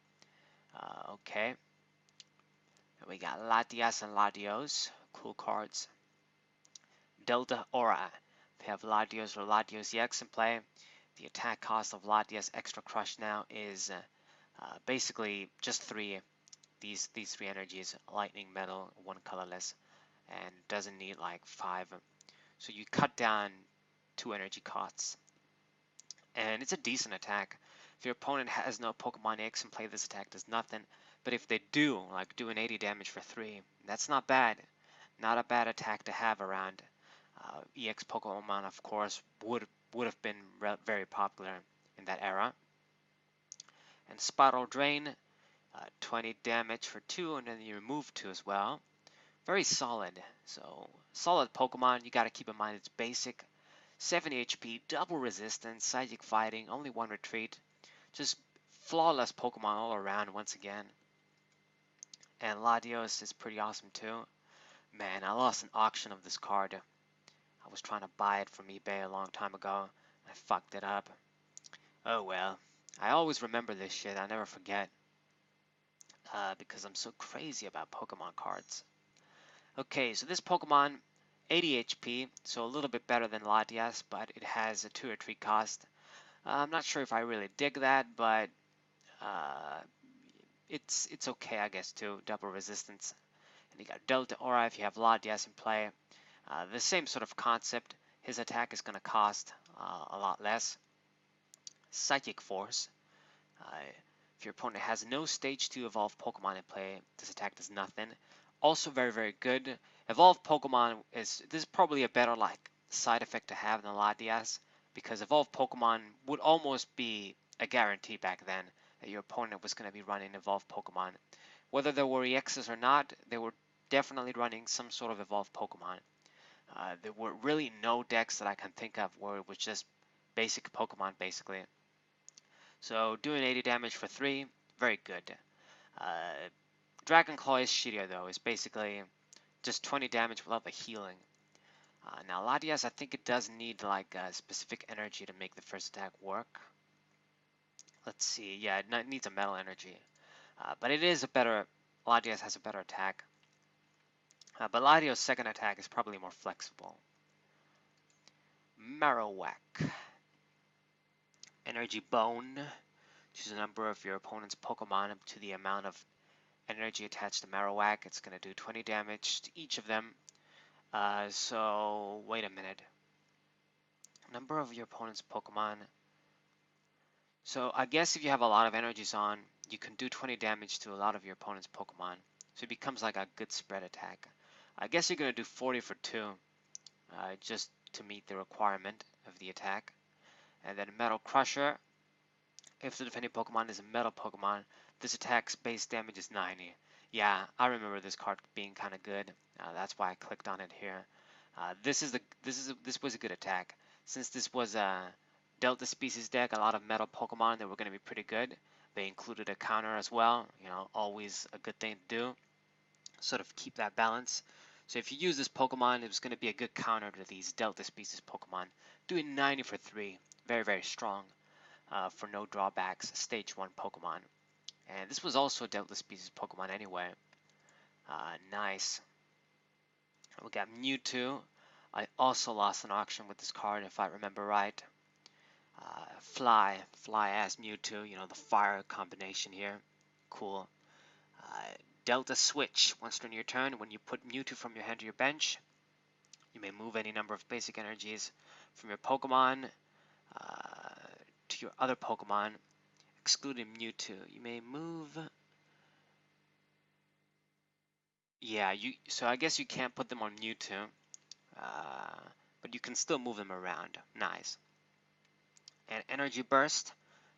Okay. And we got Latias and Latios, cool cards. Delta Aura. If you have Latios or Latios EX in play, the attack cost of Latias Extra Crush now is basically just 3. These 3 energies, lightning, metal, 1 colorless, and doesn't need like 5. So you cut down 2 energy costs. And it's a decent attack. If your opponent has no Pokemon EX in play, this attack does nothing. But if they do, like do an 80 damage for 3, that's not bad. Not a bad attack to have around. EX Pokemon, of course, would have been very popular in that era. And Spiral Drain, 20 damage for 2, and then you remove 2 as well. Very solid. So, solid Pokemon. You got to keep in mind it's basic. 70 HP, double resistance, psychic fighting, only 1 retreat. Just flawless Pokemon all around once again. And Latios is pretty awesome too. Man, I lost an auction of this card. I was trying to buy it from eBay a long time ago. I fucked it up. Oh well. I always remember this shit. I never forget. Because I'm so crazy about Pokemon cards. Okay, so this Pokemon, 80 HP, so a little bit better than Latias, but it has a 2 retreat cost. I'm not sure if I really dig that, but it's okay, I guess, too. Double resistance. And you got Delta Aura if you have Latias in play. The same sort of concept. His attack is going to cost a lot less. Psychic Force. If your opponent has no Stage 2 evolved Pokemon in play, this attack does nothing. Also very, very good. Evolved Pokemon this is probably a better side effect to have than Latias, because evolved Pokemon would almost be a guarantee back then that your opponent was going to be running evolved Pokemon. Whether there were EXs or not, they were definitely running some sort of evolved Pokemon. There were really no decks that I can think of where it was just basic Pokemon basically. So doing 80 damage for 3, very good. Dragon Claw is shittier though. It's basically just 20 damage without the healing. Now Latias, I think it does need like a specific energy to make the first attack work. Let's see. Yeah, it needs a metal energy. But it is a better. Latias has a better attack. But Ladio's second attack is probably more flexible. Marowak. Energy Bone. Choose a number of your opponent's Pokemon up to the amount of energy attached to Marowak. It's going to do 20 damage to each of them. So, wait a minute. Number of your opponent's Pokemon. So, I guess if you have a lot of energies on, you can do 20 damage to a lot of your opponent's Pokemon. So it becomes like a good spread attack. I guess you're going to do 40 for 2, just to meet the requirement of the attack. And then Metal Crusher. If the defending Pokemon is a metal Pokemon, this attack's base damage is 90. Yeah, I remember this card being kind of good. That's why I clicked on it here. This was a good attack. Since this was a Delta Species deck, a lot of metal Pokemon that were going to be pretty good. They included a counter as well. You know, always a good thing to do. Sort of keep that balance. So if you use this Pokemon, it was going to be a good counter to these Delta Species Pokemon. Doing 90 for 3. Very, very strong. For no drawbacks, stage 1 Pokemon. And this was also a Delta Species Pokemon anyway. Nice. We got Mewtwo. I also lost an auction with this card if I remember right. Fly as Mewtwo, you know, the fire combination here. Cool. Delta Switch. Once during your turn, when you put Mewtwo from your hand to your bench, you may move any number of basic energies from your Pokemon to your other Pokemon, excluding Mewtwo. You may move. Yeah, so I guess you can't put them on Mewtwo, but you can still move them around. Nice. And Energy Burst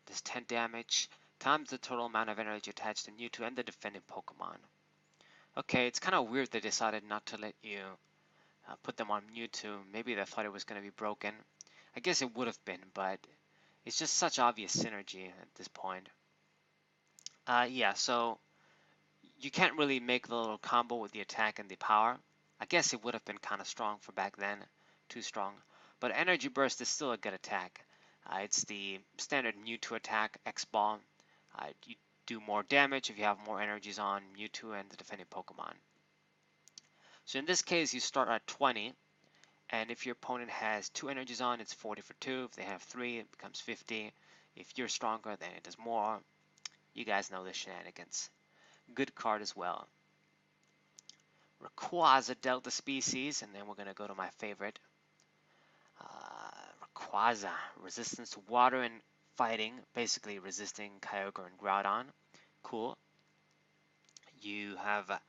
does 10 damage times the total amount of energy attached to Mewtwo and the defending Pokemon. Okay, it's kind of weird they decided not to let you put them on Mewtwo. Maybe they thought it was going to be broken. I guess it would have been, but it's just such obvious synergy at this point. Yeah, so you can't really make the little combo with the attack and the power. I guess it would have been kind of strong for back then, too strong. But Energy Burst is still a good attack. It's the standard Mewtwo attack, X-Ball. You do more damage if you have more energies on Mewtwo and the defending Pokemon. So in this case, you start at 20, and if your opponent has 2 energies on, it's 40 for 2. If they have 3, it becomes 50. If you're stronger, then it does more. You guys know the shenanigans. Good card as well. Rayquaza Delta Species, and then we're going to go to my favorite. Rayquaza, resistance to water and fighting, basically resisting Kyogre and Groudon. Cool. You have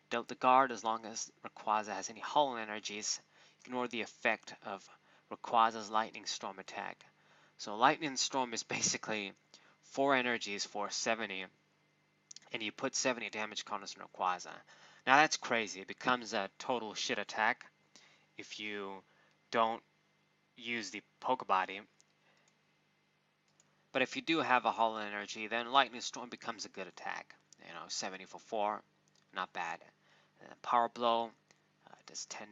Delta Guard as long as Rayquaza has any holon energies. Ignore the effect of Rayquaza's Lightning Storm attack. So Lightning Storm is basically 4 energies for 70, and you put 70 damage counters on Rayquaza. Now that's crazy. It becomes a total shit attack if you don't use the Pokebody. But if you do have a hollow energy, then Lightning Storm becomes a good attack. You know, 70 for 4, not bad. Power Blow does 10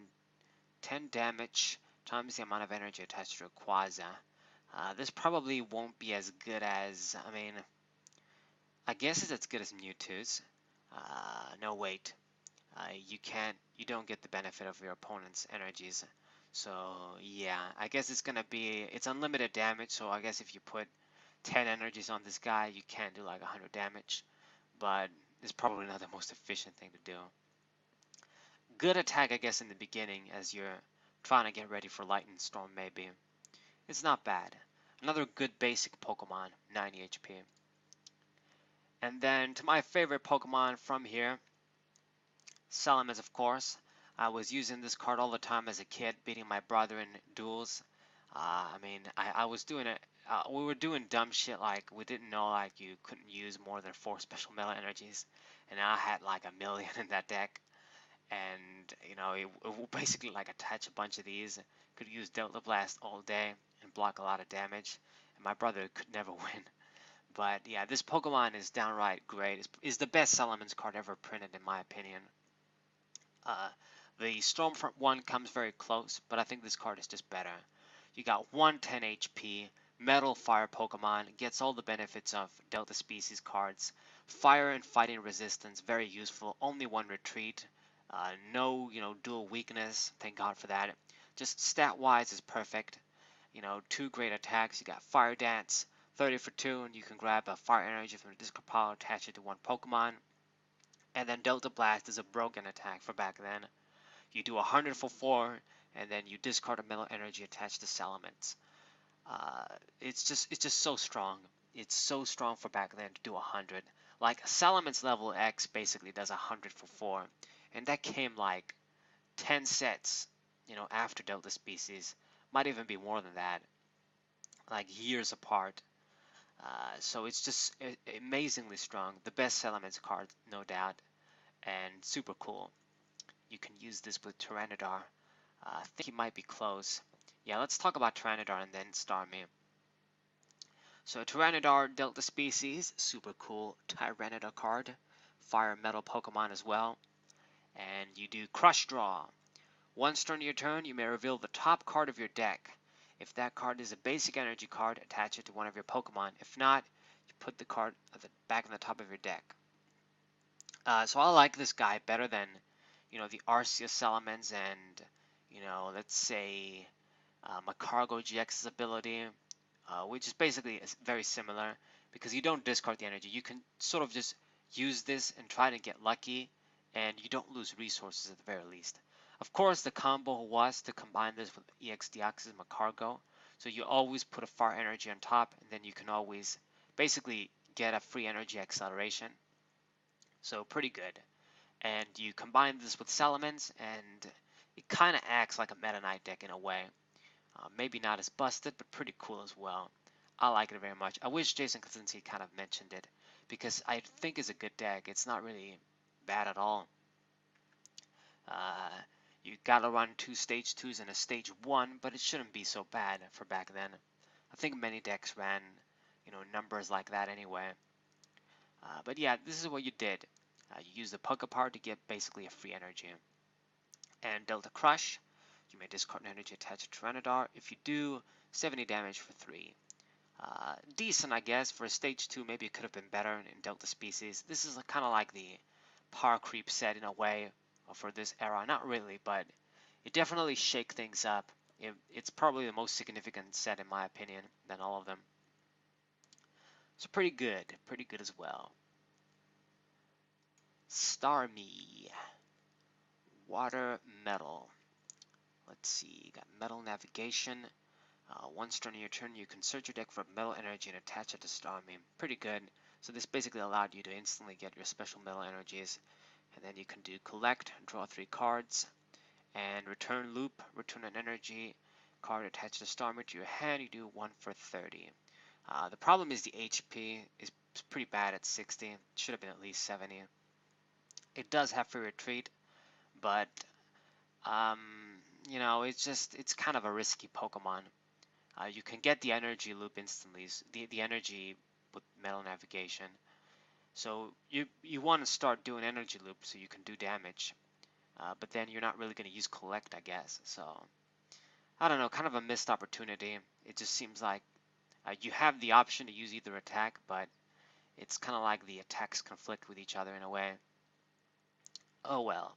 damage times the amount of energy attached to Rayquaza. This probably won't be as good as, I mean, I guess it's as good as Mewtwo's. No, wait. You don't get the benefit of your opponent's energies. So yeah, I guess it's unlimited damage. So I guess if you put 10 energies on this guy, you can't do like 100 damage. But it's probably not the most efficient thing to do. Good attack, I guess, in the beginning as you're trying to get ready for Lightning Storm, maybe. It's not bad. Another good basic Pokemon, 90 HP. And then to my favorite Pokemon from here, Salamence, of course. I was using this card all the time as a kid, beating my brother in duels. I mean, I was doing it. We were doing dumb shit like we didn't know like you couldn't use more than 4 special metal energies, and I had like a million in that deck. And you know, it would basically like attach a bunch of these. Could use Delta Blast all day and block a lot of damage. And my brother could never win. But yeah, this Pokemon is downright great. It's the best Salamence card ever printed, in my opinion. Uh, the Stormfront one comes very close, but I think this card is just better. You got 110 HP, Metal Fire Pokemon, gets all the benefits of Delta Species cards. Fire and fighting resistance, very useful. Only one retreat. No, dual weakness. Thank God for that. Just stat-wise is perfect. Two great attacks. You got Fire Dance, 30 for 2, and you can grab a Fire Energy from the discard pile, attach it to one Pokemon. And then Delta Blast is a broken attack for back then. You do 100 for 4, and then you discard a Metal Energy attached to Salamence. It's just so strong. It's so strong for back then to do 100. Like Salamence level X basically does 100 for 4, and that came like 10 sets, after Delta Species. Might even be more than that, like years apart. So it's just amazingly strong. The best Salamence card, no doubt, and super cool. You can use this with Tyranitar. I think he might be close. Yeah, let's talk about Tyranitar and then Starmie. So Tyranitar, Delta Species, super cool Tyranitar card. Fire Metal Pokemon as well. And you do Crush Draw. Once during your turn, you may reveal the top card of your deck. If that card is a basic energy card, attach it to one of your Pokemon. If not, you put the card back on the top of your deck. So I like this guy better than, the Arceus Salamence and, let's say Macargo GX's ability, which is basically very similar because you don't discard the energy. You can sort of just use this and try to get lucky, and you don't lose resources at the very least. Of course, the combo was to combine this with EX Deoxys Macargo, so you always put a Fire Energy on top, and then you can always basically get a free energy acceleration. So pretty good. And you combine this with Salamence, and it kind of acts like a metanite deck in a way. Maybe not as busted, but pretty cool as well. I like it very much. I wish Jason Kaczynski kind of mentioned it, because I think it's a good deck. It's not really bad at all. You gotta run 2 stage 2s and a stage 1, but it shouldn't be so bad for back then. I think many decks ran, numbers like that anyway. But yeah, this is what you did. You use the Pokepart to get basically a free energy. And Delta Crush, you may discard an energy attached to Tyranitar. If you do, 70 damage for 3. Decent, I guess. For a stage 2, maybe it could have been better in Delta Species. This is kind of like the power creep set in a way for this era. Not really, but it definitely shake things up. It's probably the most significant set in my opinion than all of them. So pretty good as well. Starmie. Water Metal. Let's see, got Metal Navigation. Once during your turn, you can search your deck for Metal Energy and attach it to Starmie. Pretty good. So this basically allowed you to instantly get your special Metal Energies. And then you can do Collect, draw 3 cards, and Return Loop, return an energy card attached to Starmie to your hand. You do 1 for 30. The problem is the HP is pretty bad at 60. It should have been at least 70. It does have free retreat, but it's kind of a risky Pokemon. You can get the energy loop instantly, the energy with Metal Navigation. So you want to start doing energy loop so you can do damage, but then you're not really going to use collect, I guess. So I don't know, kind of a missed opportunity. It just seems like you have the option to use either attack, but it's kind of like the attacks conflict with each other in a way. Oh well.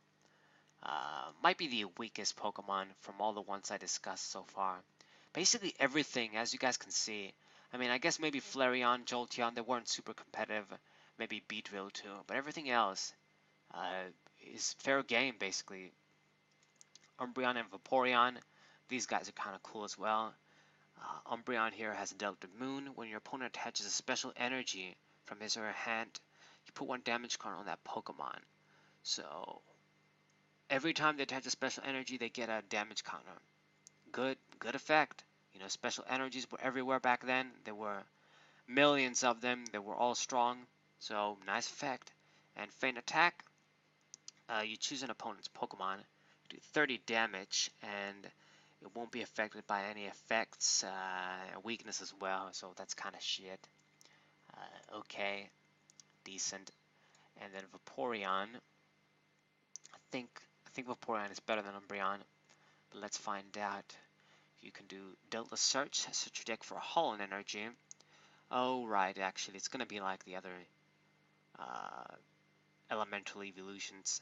Might be the weakest Pokemon from all the ones I discussed so far. Basically everything, as you guys can see. I mean, I guess maybe Flareon, Jolteon, they weren't super competitive. Maybe Beedrill too, but everything else is fair game, basically. Umbreon and Vaporeon, these guys are kind of cool as well. Umbreon here has Delta Moon. When your opponent attaches a special energy from his or her hand, you put 1 damage card on that Pokemon. So every time they attach a special energy, they get a damage counter. Good effect. Special energies were everywhere back then. There were millions of them. They were all strong. So nice effect. And Feint Attack. You choose an opponent's Pokemon, do 30 damage, and it won't be affected by any effects, weakness as well. So that's kind of shit. Okay, decent. And then Vaporeon. I think Vaporeon is better than Umbreon, but let's find out. You can do Delta Search your deck for Holon Energy. Oh, right, actually, it's going to be like the other uh, elemental evolutions.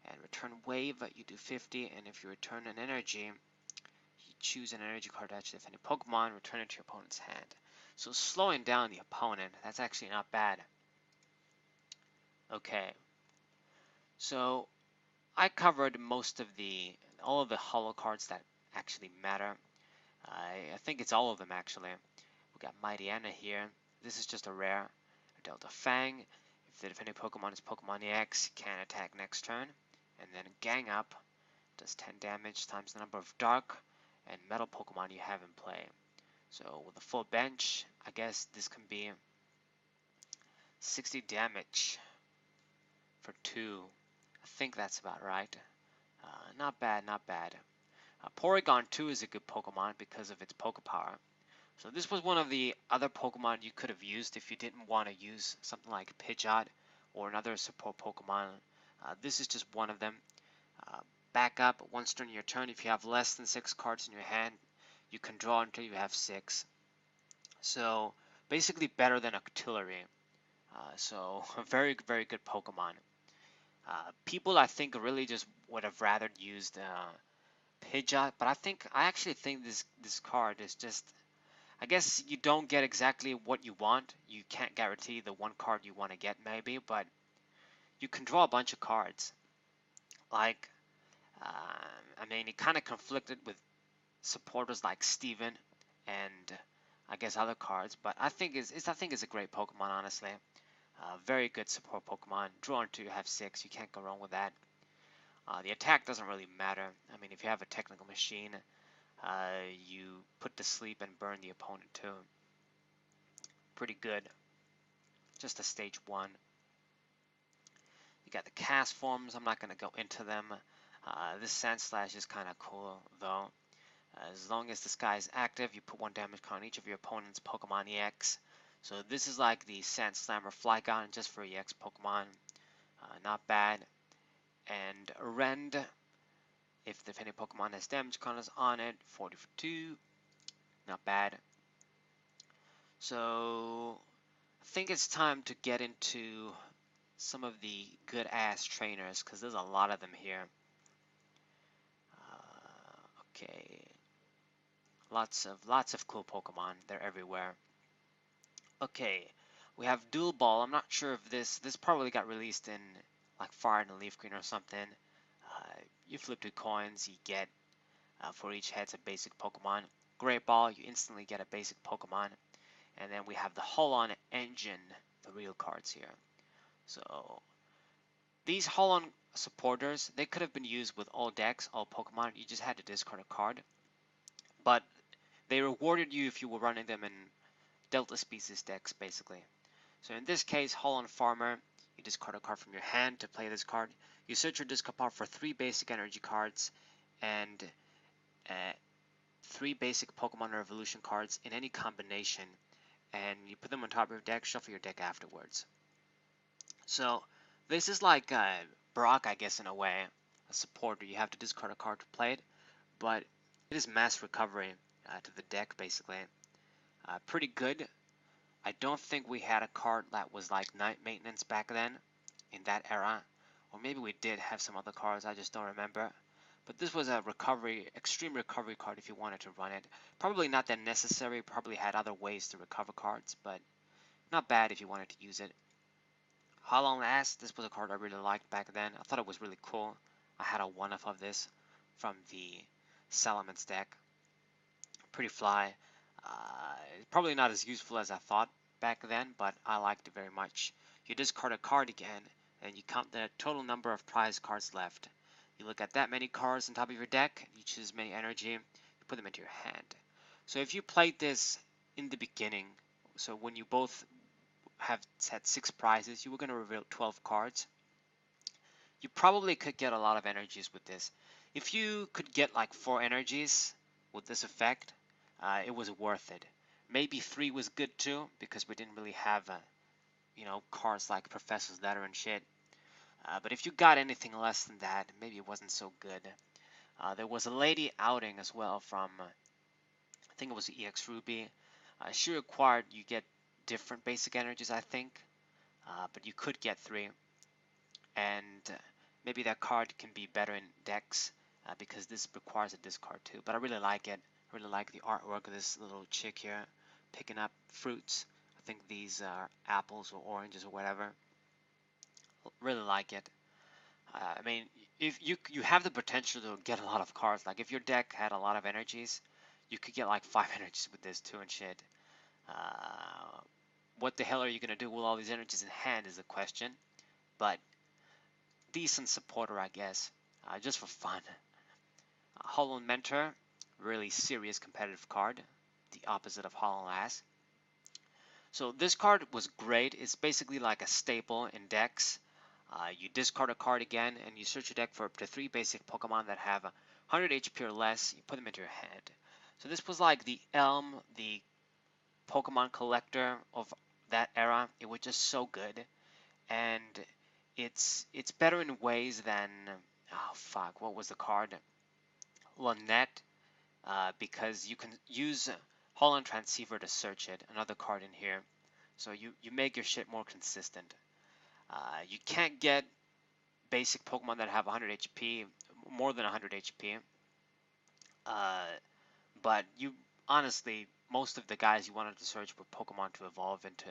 And return Wave, you do 50, and if you return an energy, you choose an energy card to actually defend a Pokemon, return it to your opponent's hand. So slowing down the opponent, that's actually not bad. Okay, so I covered all of the holo cards that actually matter. I think it's all of them actually. We got Mighty Anna here. This is just a rare. Delta Fang. If the defending Pokemon is Pokemon EX, can attack next turn. And then Gang Up does 10 damage times the number of Dark and Metal Pokemon you have in play. So with a full bench, I guess this can be 60 damage for 2. I think that's about right. Not bad, not bad. Porygon 2 is a good Pokemon because of its Poke Power. So this was one of the other Pokemon you could have used if you didn't want to use something like Pidgeot or another support Pokemon. This is just one of them. Back up once during your turn. If you have less than 6 cards in your hand, you can draw until you have 6. So basically better than Octillery. So a very, very good Pokemon. People I think really just would have rather used Pidgeot, but I actually think this card is just, I guess you don't get exactly what you want. You can't guarantee the one card you want to get maybe, but you can draw a bunch of cards. Like, I mean, it kind of conflicted with supporters like Steven and I guess other cards, but I think it's a great Pokemon honestly. Very good support Pokemon. Draw until you have 6. You can't go wrong with that. The attack doesn't really matter. I mean, if you have a technical machine, you put to sleep and burn the opponent too. Pretty good. Just a stage 1. You got the cast forms. I'm not going to go into them. This Sand Slash is kind of cool though. As long as this guy is active, you put 1 damage card on each of your opponent's Pokemon EX. So this is like the Sand Slammer Flygon just for EX Pokemon. Not bad. And Rend, if the defending Pokemon has damage counters on it, 40 for 2. Not bad. So I think it's time to get into some of the good ass trainers because there's a lot of them here. Okay, lots of cool Pokemon. They're everywhere. Okay, we have Dual Ball. I'm not sure if this probably got released in like Fire and Leaf Green or something. You flip 2 coins, you get for each head a basic Pokemon. Great Ball, you instantly get a basic Pokemon. And then we have the Holon Engine, the real cards here. So these Holon supporters, they could have been used with all decks, all Pokemon. You just had to discard a card. But they rewarded you if you were running them in Delta Species decks, basically. So in this case, Holon Farmer, you discard a card from your hand to play this card. You search your discard pile for 3 basic energy cards and 3 basic Pokemon or evolution cards in any combination, and you put them on top of your deck, shuffle your deck afterwards. So this is like Brock, I guess, in a way, a supporter. You have to discard a card to play it, but it is mass recovery to the deck, basically. Pretty good. I don't think we had a card that was like Night Maintenance back then, in that era. Or maybe we did have some other cards, I just don't remember. But this was a extreme recovery card if you wanted to run it. Probably not that necessary, probably had other ways to recover cards, but not bad if you wanted to use it. Holon Last, this was a card I really liked back then. I thought it was really cool. I had a one-off of this from the Salamence deck. Pretty fly. Probably not as useful as I thought back then, but I liked it very much. You discard a card again, and you count the total number of prize cards left. You look at that many cards on top of your deck, you choose many energy, you put them into your hand. So if you played this in the beginning, so when you both have had 6 prizes, you were going to reveal 12 cards. You probably could get a lot of energies with this. If you could get like 4 energies with this effect, it was worth it. Maybe 3 was good too, because we didn't really have cards like Professor's Letter and shit. But if you got anything less than that, maybe it wasn't so good. There was a lady outing as well from, I think it was EX Ruby. She required you get different basic energies, I think, but you could get 3. And maybe that card can be better in decks because this requires a discard too. But I really like it. I really like the artwork of this little chick here picking up fruits. I think these are apples or oranges or whatever. Really like it. I mean, if you have the potential to get a lot of cards. Like if your deck had a lot of energies, you could get like 5 energies with this too and shit. What the hell are you gonna do with all these energies in hand is the question. But decent supporter, I guess, just for fun. Holon Mentor, really serious competitive card, the opposite of Holon Lass. So this card was great. It's basically like a staple in decks. You discard a card again, and you search your deck for up to 3 basic Pokemon that have 100 HP or less. You put them into your hand. So this was like the Elm, the Pokemon collector of that era. It was just so good, and it's better in ways than, oh fuck, what was the card? Lynette, because you can use Holon Transceiver to search it. Another card in here. So you make your shit more consistent. You can't get basic Pokemon that have 100 HP, more than 100 HP. But you honestly, most of the guys you wanted to search were Pokemon to evolve into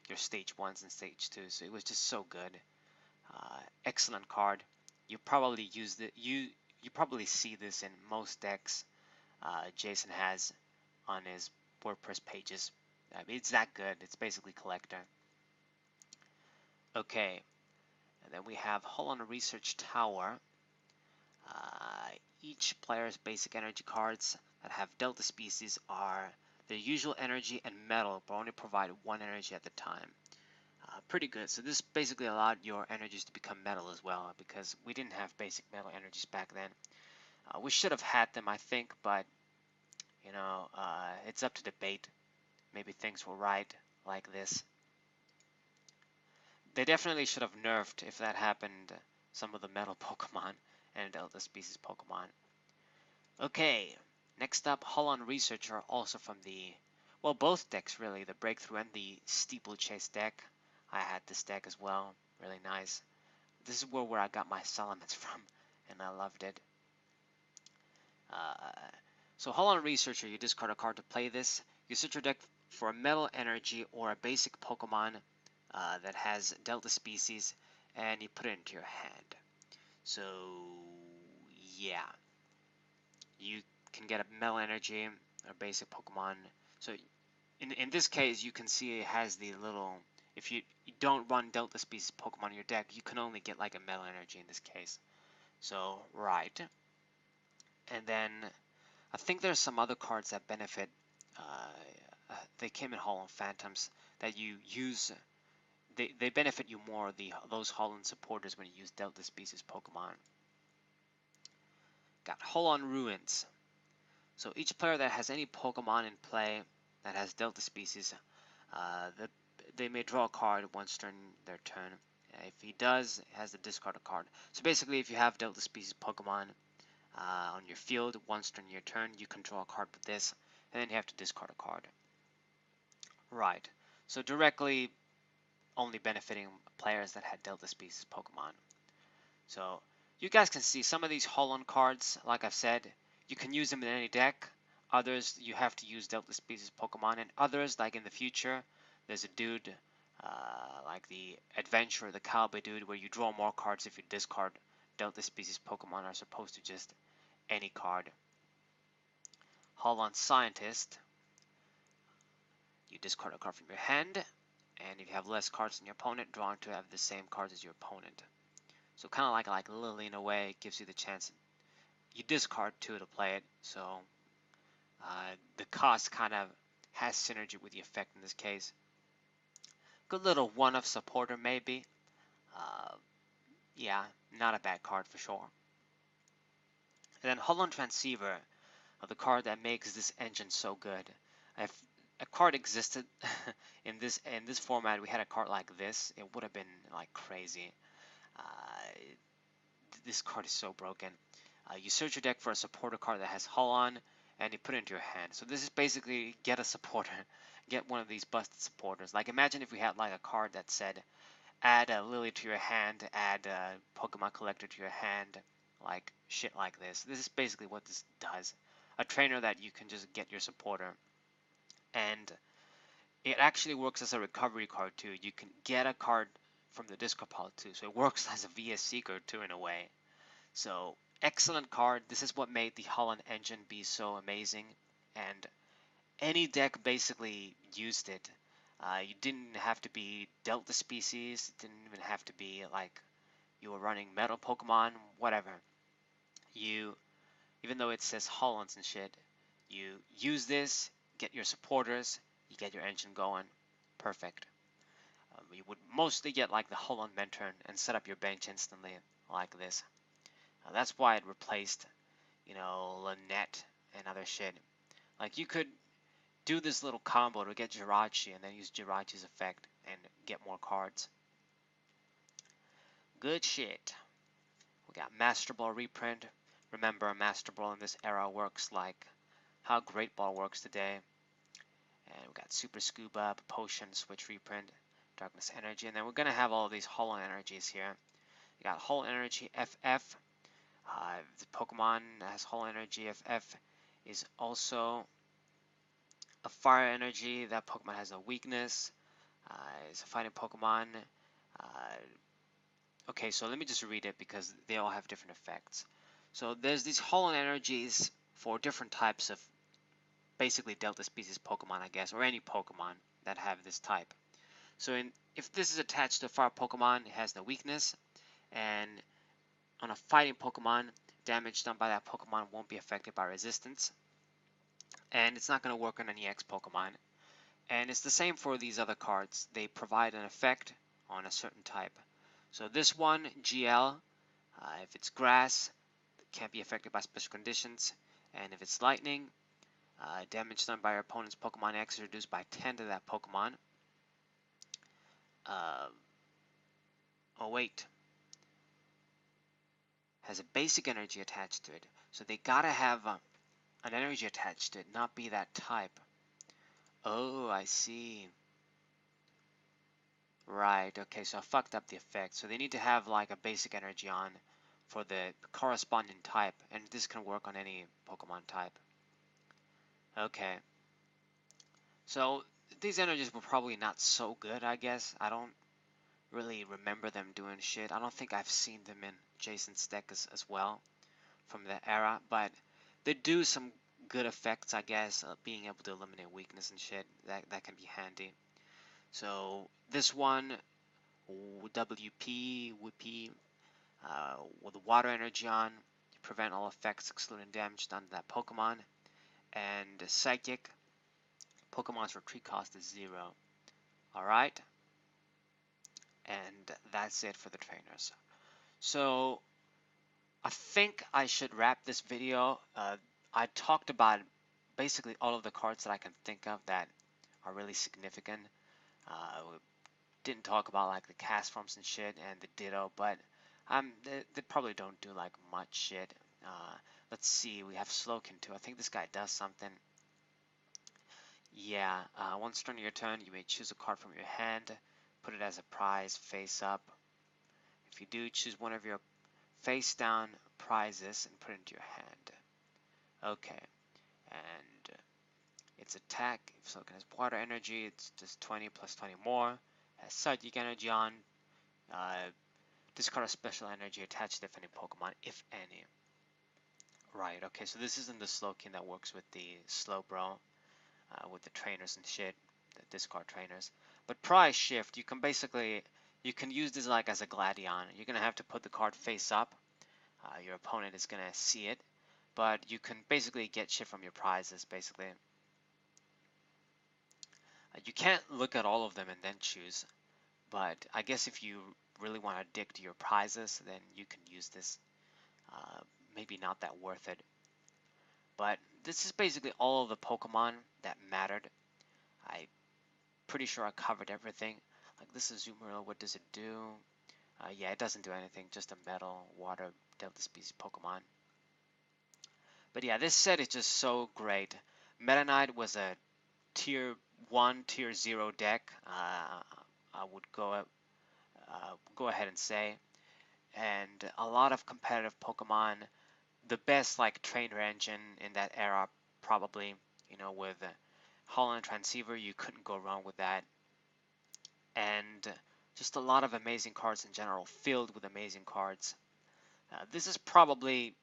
your stage 1s and stage 2s. So it was just so good. Excellent card. You probably use it. You probably see this in most decks Jason has on his WordPress pages. I mean, it's that good. It's basically collector. Okay, and then we have Holon Research Tower. Each player's basic energy cards that have Delta species are their usual energy and metal, but only provide 1 energy at the time. Pretty good. So this basically allowed your energies to become metal as well, because we didn't have basic metal energies back then. We should have had them, I think, but it's up to debate. Maybe things were right like this. They definitely should have nerfed, if that happened, some of the metal Pokemon and Delta species Pokemon. Okay, next up, Holon Researcher, also from both decks really, the Breakthrough and the Steeplechase deck. I had this deck as well, really nice. This is where I got my Salamence from, and I loved it. So Holon Researcher, you discard a card to play this. You search your deck for a metal energy or a basic Pokemon that has Delta species, and you put it into your hand. So yeah, you can get a metal energy or basic Pokemon. So in this case, you can see it has the little. If you don't run Delta species Pokemon in your deck, you can only get like a metal energy in this case. So right, and then I think there's some other cards that benefit. They came in Holon Phantoms that you use. They benefit you more, those Holon supporters, when you use Delta species Pokemon. Got Holon Ruins. So each player that has any Pokemon in play that has Delta species, they may draw a card once during their turn. If he does, he has to discard a card. So basically, if you have Delta species Pokemon on your field once during your turn, you can draw a card with this, and then you have to discard a card. Right. So directly only benefiting players that had Delta species Pokemon. So you guys can see some of these Holon cards, like I've said, you can use them in any deck. Others, you have to use Delta species Pokemon, and others, like in the future, there's a dude like the Adventurer, the Cowboy dude, where you draw more cards if you discard Delta species Pokemon as opposed to just any card. Holon Scientist, you discard a card from your hand, and if you have less cards than your opponent, draw to have the same cards as your opponent. So kind of like Lily in a way, it gives you the chance. You discard 2 to play it, so the cost kind of has synergy with the effect in this case. Good little one-of supporter maybe. Yeah, not a bad card for sure. And then Holon Transceiver, the card that makes this engine so good. a card existed in this format, we had a card like this, it would have been like crazy. Uh, this card is so broken. You search your deck for a supporter card that has holon, and you put it into your hand. So this is basically get a supporter, get one of these busted supporters. Like imagine if we had like a card that said add a lily to your hand, add a Pokemon collector to your hand, like shit like this. This is basically what this does. A trainer that you can just get your supporter, and it actually works as a recovery card too. You can get a card from the discard pile too, so it works as a VS Seeker too in a way. So excellent card. This is what made the Holland engine be so amazing, and any deck basically used it. You didn't have to be Delta species. It didn't even have to be like you were running Metal Pokemon, whatever. You, even though it says Hollands and shit, you use this, get your supporters, you get your engine going. Perfect. You would mostly get like the Holland Mentor and set up your bench instantly like this. That's why it replaced, Lynette and other shit. Like you could do this little combo to get Jirachi and then use Jirachi's effect and get more cards. Good shit. We got Master Ball reprint. Remember, Master Ball in this era works like how Great Ball works today. And we got Super Scuba, Potion, Switch reprint, Darkness Energy, and then we're gonna have all of these Hollow Energies here. You got Hollow Energy FF. The Pokemon that has Hollow Energy FF is also a Fire Energy. That Pokemon has a weakness. It's a fighting Pokemon. Uh, okay, so let me just read it because they all have different effects. So there's these Hollow Energies for different types of basically Delta species Pokemon, I guess, or any Pokemon that have this type. So if this is attached to a fire Pokemon, it has the weakness, and on a fighting Pokemon, damage done by that Pokemon won't be affected by resistance, and it's not going to work on any X Pokemon. And it's the same for these other cards. They provide an effect on a certain type. So this one, GL, if it's grass, it can't be affected by special conditions, and if it's lightning, damage done by your opponent's Pokemon X is reduced by 10 to that Pokemon. Oh wait, has a basic energy attached to it. So they gotta have an energy attached to it, not be that type. Oh, I see. Right, okay, so I fucked up the effect. So they need to have like a basic energy on for the corresponding type, and this can work on any Pokemon type. Okay. So these energies were probably not so good, I guess. I don't really remember them doing shit. I don't think I've seen them in Jason's deck as well from the era, but they do some good effects, I guess, being able to eliminate weakness and shit. That can be handy. So this one, WP, with the water energy on, you prevent all effects excluding damage done to that Pokemon. And Psychic, Pokemon's retreat cost is 0. Alright, and that's it for the trainers. So I think I should wrap this video. I talked about basically all of the cards that I can think of that are really significant. We didn't talk about like the cast forms and shit and the Ditto, but they probably don't do like much shit. Let's see, we have Slowking too. I think this guy does something. Yeah, once during your turn, you may choose a card from your hand, put it as a prize face up. If you do, choose one of your face down prizes and put it into your hand. Okay, and its attack, if Slowking has water energy, it's just 20 plus 20 more. Has psychic energy on. Discard a special energy attached to defending Pokemon, if any. Right, okay, so this isn't the Slowking that works with the Slowbro, with the trainers and shit, the discard trainers. But Prize Shift, you can use this like as a Gladion. You're going to have to put the card face up. Your opponent is going to see it, but you can basically get shit from your prizes, basically. You can't look at all of them and then choose, but I guess if you really want to dig to your prizes, then you can use this. Maybe not that worth it. But this is basically all of the Pokemon that mattered. I'm pretty sure I covered everything. Like this is Azumarill, what does it do? Yeah, it doesn't do anything, just a metal, water, Delta species Pokemon. But yeah, this set is just so great. Metanite was a tier 1, tier 0 deck, I would go ahead and say. And a lot of competitive Pokemon. The best like trainer engine in that era, probably, with holon Transceiver, you couldn't go wrong with that. And just a lot of amazing cards in general, filled with amazing cards. This is probably,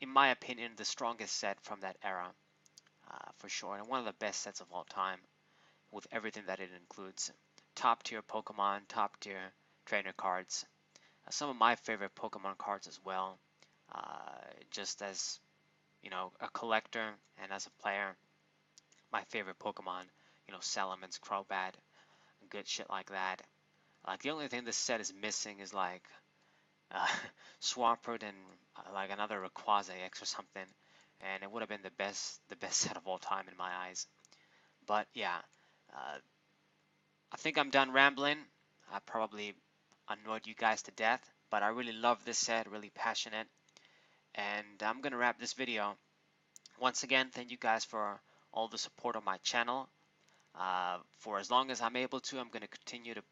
in my opinion, the strongest set from that era, for sure, and one of the best sets of all time, with everything that it includes. Top tier Pokemon, top tier trainer cards. Some of my favorite Pokemon cards as well, just as a collector and as a player. My favorite Pokemon, Salamence, Crobat, good shit like that. Like the only thing this set is missing is like uh, Swampert and like another Rayquaza X or something, and it would have been the best set of all time in my eyes. But yeah, uh, I think I'm done rambling. I probably annoyed you guys to death, but I really love this set, really passionate, and I'm gonna wrap this video. Once again, thank you guys for all the support on my channel. For as long as I'm able to, I'm going to continue to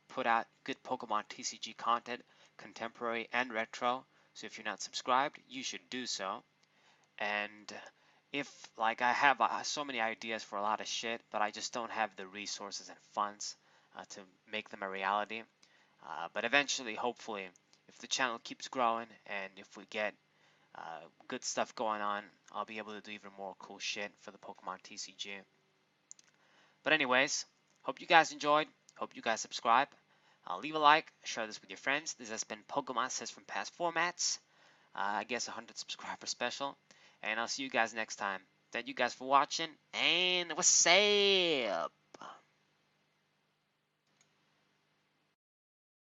put out good Pokemon TCG content, contemporary and retro. So if you're not subscribed, you should do so. And if, like, I have so many ideas for a lot of shit, but I just don't have the resources and funds to make them a reality. But eventually, hopefully, if the channel keeps growing and if we get good stuff going on, I'll be able to do even more cool shit for the Pokemon TCG. But anyways, hope you guys enjoyed. Hope you guys subscribe. Leave a like, share this with your friends. This has been Pokemon Sets from Past Formats. I guess 100 subscriber special. And I'll see you guys next time. Thank you guys for watching. And what's up?